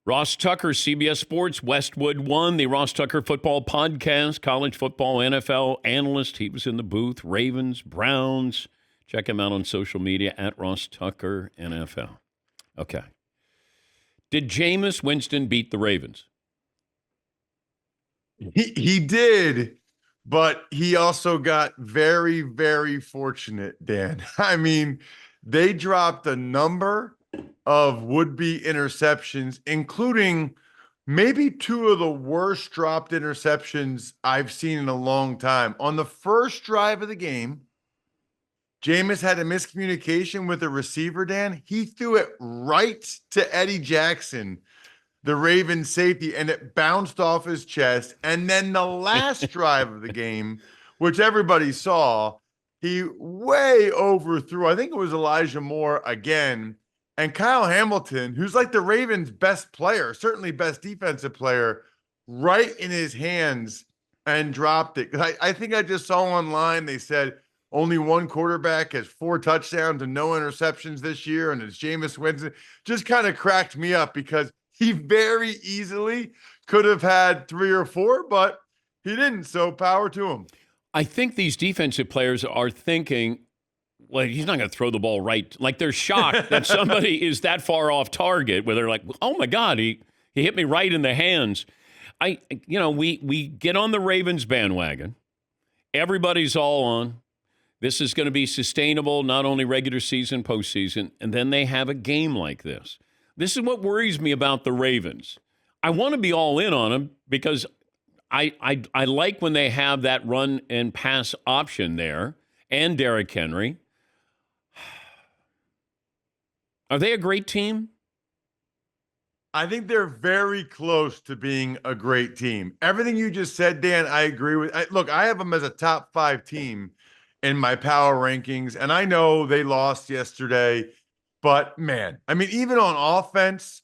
Ross Tucker, CBS Sports, Westwood One, the Ross Tucker Football Podcast, college football, NFL analyst. He was in the booth. Ravens, Browns. Check him out on social media at Ross Tucker NFL. Okay. Did Jameis Winston beat the Ravens? He did, but he also got very, very fortunate, Dan. I mean, they dropped a number of would-be interceptions, including maybe two of the worst dropped interceptions I've seen in a long time. On the first drive of the game, Jameis had a miscommunication with the receiver, Dan. He threw it right to Eddie Jackson, the Ravens safety, and it bounced off his chest. And then the last drive of the game, which everybody saw, he way overthrew. I think it was Elijah Moore again. And Kyle Hamilton, who's like the Ravens' best player, certainly best defensive player, right in his hands and dropped it. I think I just saw online, they said only one quarterback has 4 touchdowns and no interceptions this year, and it's Jameis Winston. Just kind of cracked me up because he very easily could have had 3 or 4, but he didn't, so power to him. I think these defensive players are thinking, well, he's not going to throw the ball right. Like they're shocked that somebody is that far off target where they're like, oh, my God, he hit me right in the hands. We get on the Ravens bandwagon. Everybody's all on. This is going to be sustainable, not only regular season, postseason, and then they have a game like this. This is what worries me about the Ravens. I want to be all in on them because I like when they have that run and pass option there and Derrick Henry. Are they a great team? I think they're very close to being a great team. Everything you just said, Dan, I agree with. Look, I have them as a top 5 team in my power rankings, and I know they lost yesterday. But, man, I mean, even on offense,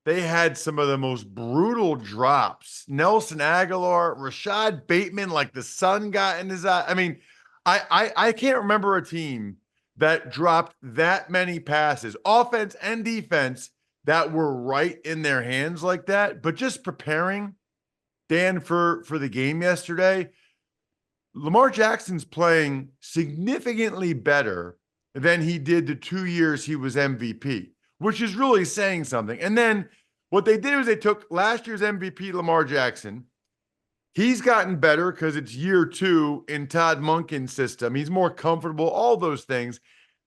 they had some of the most brutal drops. Nelson Aguilar, Rashad Bateman, like the sun got in his eye. I mean, I can't remember a team that dropped that many passes, offense and defense, that were right in their hands like that. But just preparing, Dan, for the game yesterday, Lamar Jackson's playing significantly better than he did the 2 years he was MVP, which is really saying something. And then what they did was they took last year's MVP, Lamar Jackson. He's gotten better because it's year 2 in Todd Monken's system. He's more comfortable, all those things.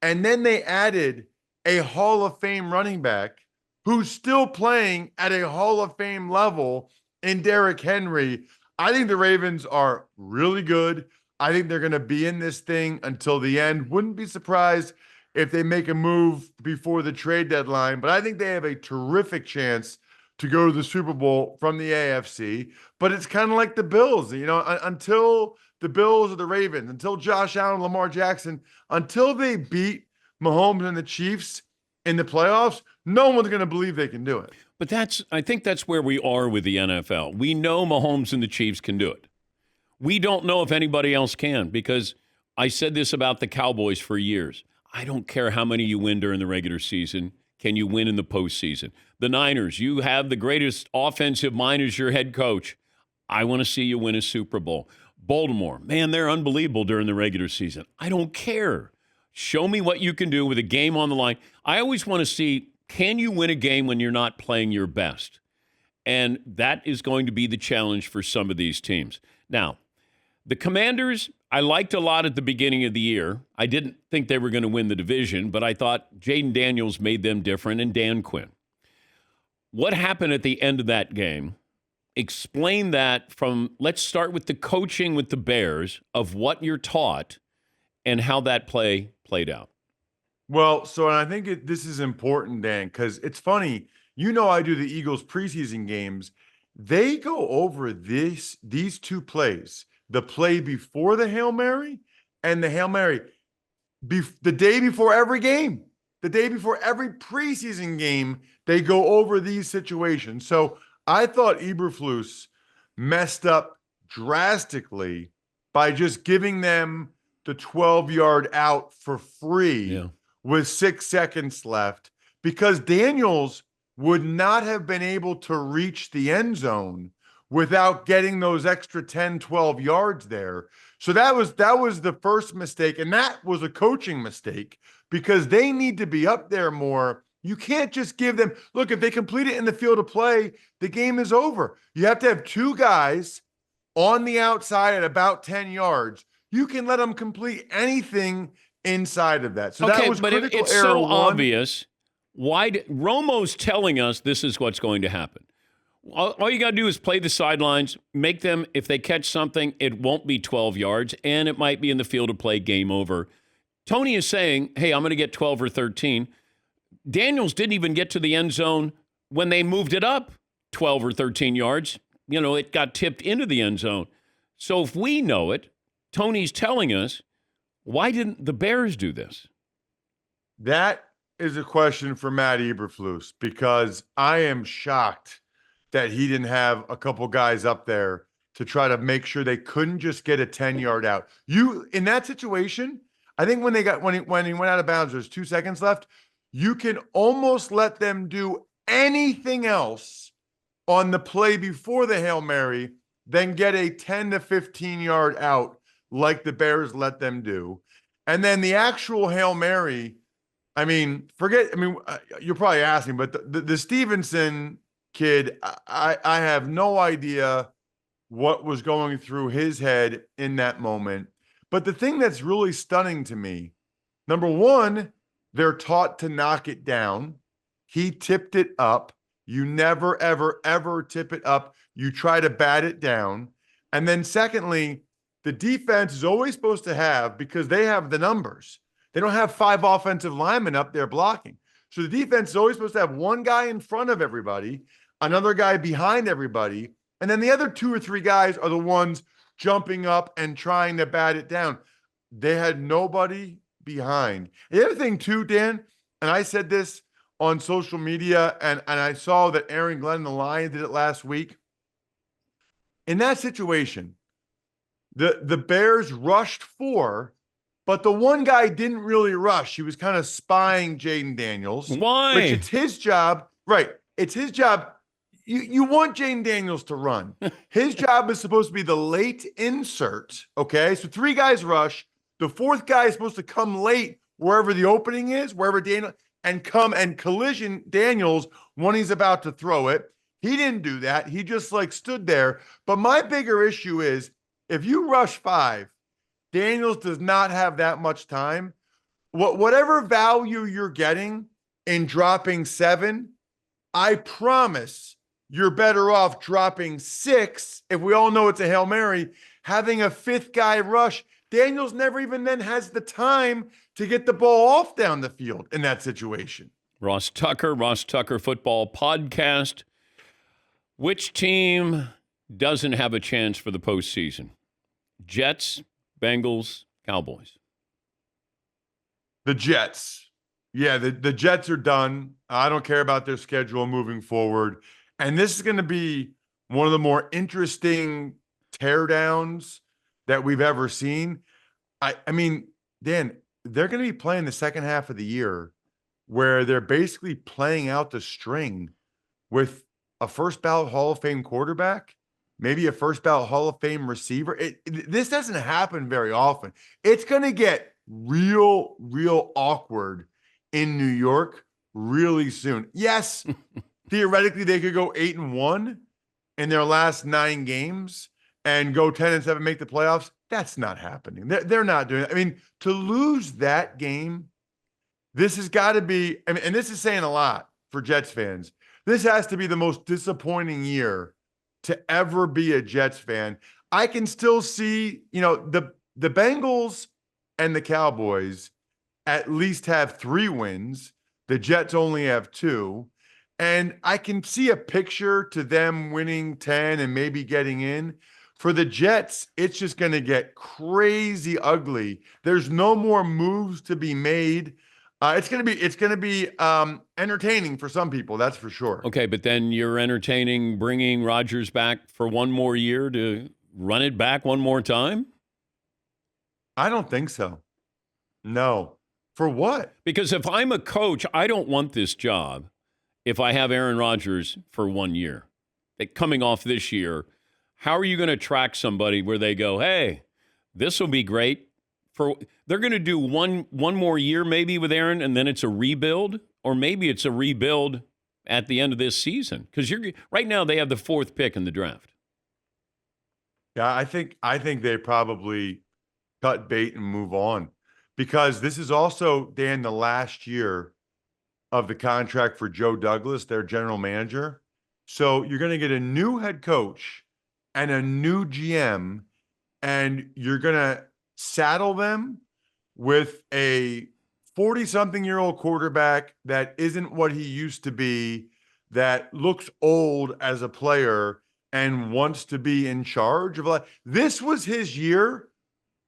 And then they added a Hall of Fame running back who's still playing at a Hall of Fame level in Derrick Henry. I think the Ravens are really good. I think they're going to be in this thing until the end. Wouldn't be surprised if they make a move before the trade deadline, but I think they have a terrific chance to go to the Super Bowl from the AFC. But it's kind of like the Bills, until the Bills or the Ravens, until Josh Allen, Lamar Jackson, until they beat Mahomes and the Chiefs in the playoffs, no one's going to believe they can do it. But I think that's where we are with the NFL. We know Mahomes and the Chiefs can do it. We don't know if anybody else can, because I said this about the Cowboys for years. I don't care how many you win during the regular season. Can you win in the postseason? The Niners, you have the greatest offensive mind as your head coach. I want to see you win a Super Bowl. Baltimore, man, they're unbelievable during the regular season. I don't care. Show me what you can do with a game on the line. I always want to see, can you win a game when you're not playing your best? And that is going to be the challenge for some of these teams. Now, the Commanders, I liked a lot at the beginning of the year. I didn't think they were going to win the division, but I thought Jaden Daniels made them different, and Dan Quinn. What happened at the end of that game? Explain that let's start with the coaching with the Bears of what you're taught and how that played out. Well, so and I think this is important, Dan, because it's funny. I do the Eagles preseason games. They go over these 2 plays, the play before the Hail Mary and the Hail Mary the day before every game. The day before every preseason game, they go over these situations. So I thought Eberflus messed up drastically by just giving them the 12-yard out for free with 6 seconds left, because Daniels would not have been able to reach the end zone without getting those extra 10, 12 yards there. So that was the first mistake, and that was a coaching mistake because they need to be up there more. You can't just give them, look, if they complete it in the field of play, the game is over. You have to have two guys on the outside at about 10 yards. You can let them complete anything inside of that. So that Okay, was but if critical it's error so one. obvious, Romo's telling us this is what's going to happen. All you got to do is play the sidelines, make them, if they catch something, it won't be 12 yards, and it might be in the field of play, game over. Tony is saying, hey, I'm going to get 12 or 13. Daniels didn't even get to the end zone when they moved it up 12 or 13 yards. You know, it got tipped into the end zone. So if we know it, Tony's telling us, why didn't the Bears do this? That is a question for Matt Eberflus because I am shocked that he didn't have a couple guys up there to try to make sure they couldn't just get a 10-yard out. You in that situation, I think when he went out of bounds, there's 2 seconds left. You can almost let them do anything else on the play before the Hail Mary, then get a 10 to 15 yard out like the Bears let them do. And then the actual Hail Mary, I mean, you're probably asking, but the Stevenson kid, I have no idea what was going through his head in that moment. But the thing that's really stunning to me, number one, they're taught to knock it down. He tipped it up. You never, ever, ever tip it up. You try to bat it down. And then secondly, the defense is always supposed to have, because they have the numbers, they don't have 5 offensive linemen up there blocking. So the defense is always supposed to have one guy in front of everybody, another guy behind everybody, and then the other 2 or 3 guys are the ones jumping up and trying to bat it down. They had nobody behind. The other thing too, Dan, and I said this on social media, and I saw that Aaron Glenn and the Lions did it last week. In that situation, the Bears rushed 4, but the one guy didn't really rush. He was kind of spying Jaden Daniels. Why? Which it's his job. Right. It's his job. You want Jaden Daniels to run. His job is supposed to be the late insert. Okay. So 3 guys rush. The 4th guy is supposed to come late wherever the opening is, wherever Daniel, and come and collision Daniels when he's about to throw it. He didn't do that. He just stood there. But my bigger issue is if you rush 5, Daniels does not have that much time. Whatever value you're getting in dropping 7, I promise you're better off dropping 6. If we all know it's a Hail Mary, having a 5th guy rush, Daniels never even then has the time to get the ball off down the field in that situation. Ross Tucker Football Podcast. Which team doesn't have a chance for the postseason? Jets, Bengals, Cowboys. The Jets. Yeah, the Jets are done. I don't care about their schedule moving forward. And this is going to be one of the more interesting teardowns that we've ever seen. I mean, Dan, they're going to be playing the second half of the year where they're basically playing out the string with a first ballot Hall of Fame quarterback, maybe a first ballot Hall of Fame receiver. This doesn't happen very often. It's going to get real awkward in New York really soon. Yes, theoretically they could go 8-1 in their last 9 games and go 10-7, make the playoffs. That's not happening. They're not doing it. I mean, to lose that game, this has got to be, and this is saying a lot for Jets fans. This has to be the most disappointing year to ever be a Jets fan. I can still see, the Bengals and the Cowboys at least have 3 wins. The Jets only have 2. And I can see a picture to them winning 10 and maybe getting in. For the Jets, it's just going to get crazy ugly. There's no more moves to be made. It's going to be entertaining for some people, that's for sure. Okay, but then you're entertaining bringing Rodgers back for one more year to run it back one more time? I don't think so. No. For what? Because if I'm a coach, I don't want this job. if I have Aaron Rodgers for 1 year. Coming off this year, how are you going to track somebody where they go, hey, this will be great? They're going to do one more year maybe with Aaron, and then it's a rebuild, or maybe it's a rebuild at the end of this season, because right now they have the 4th pick in the draft. Yeah, I think they probably cut bait and move on, because this is also, Dan, the last year of the contract for Joe Douglas, their general manager. So you're going to get a new head coach and a new GM, and you're going to saddle them with a 40-something-year-old quarterback that isn't what he used to be, that looks old as a player and wants to be in charge of life. This was his year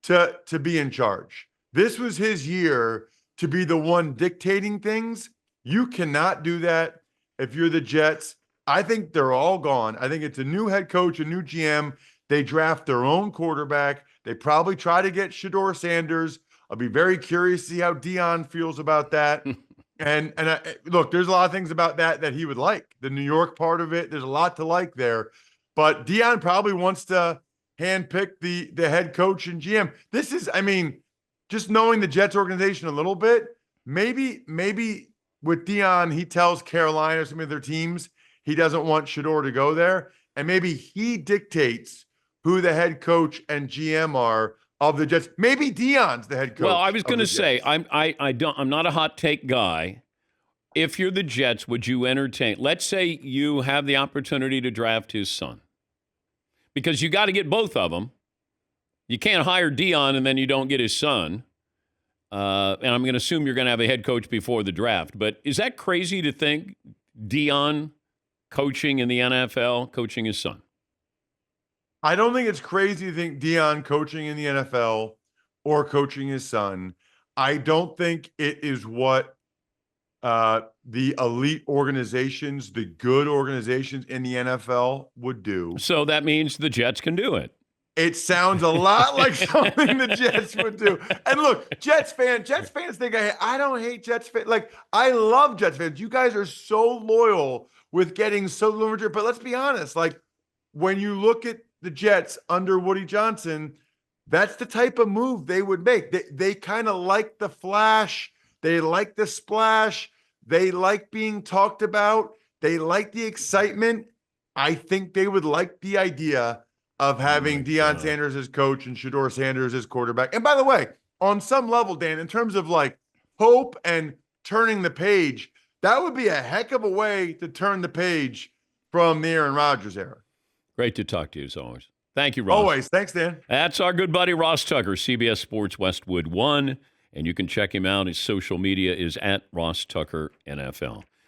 to be in charge. This was his year to be the one dictating things. You cannot do that if you're the Jets. I think they're all gone. I think it's a new head coach, a new GM. They draft their own quarterback. They probably try to get Shedeur Sanders. I'll be very curious to see how Dion feels about that. And look, there's a lot of things about that he would like. The New York part of it, there's a lot to like there. But Dion probably wants to handpick the head coach and GM. This is, I mean, just knowing the Jets organization a little bit, maybe with Dion, he tells Carolina or some of their teams he doesn't want Shedeur to go there. And maybe he dictates who the head coach and GM are of the Jets. Maybe Dion's the head coach. Well, I was going to say, I'm not a hot take guy. If you're the Jets, would you entertain? Let's say you have the opportunity to draft his son, because you got to get both of them. You can't hire Dion and then you don't get his son. And I'm going to assume you're going to have a head coach before the draft. But is that crazy to think Dion coaching in the NFL, coaching his son? I don't think it's crazy to think Dion coaching in the NFL or coaching his son. I don't think it is what the elite organizations, the good organizations in the NFL would do. So that means the Jets can do it. It sounds a lot like something the Jets would do. And look, Jets fans think I don't hate Jets fans. Like, I love Jets fans. You guys are so loyal with getting so little. But let's be honest. Like, when you look at the Jets under Woody Johnson, that's the type of move they would make. They kind of like the flash. They like the splash. They like being talked about. They like the excitement. I think they would like the idea of having Deion Sanders as coach and Shedeur Sanders as quarterback. And by the way, on some level, Dan, in terms of like hope and turning the page, that would be a heck of a way to turn the page from the Aaron Rodgers era. Great to talk to you as always. Thank you, Ross. Always. Thanks, Dan. That's our good buddy Ross Tucker, CBS Sports Westwood 1. And you can check him out. His social media is at Ross Tucker NFL.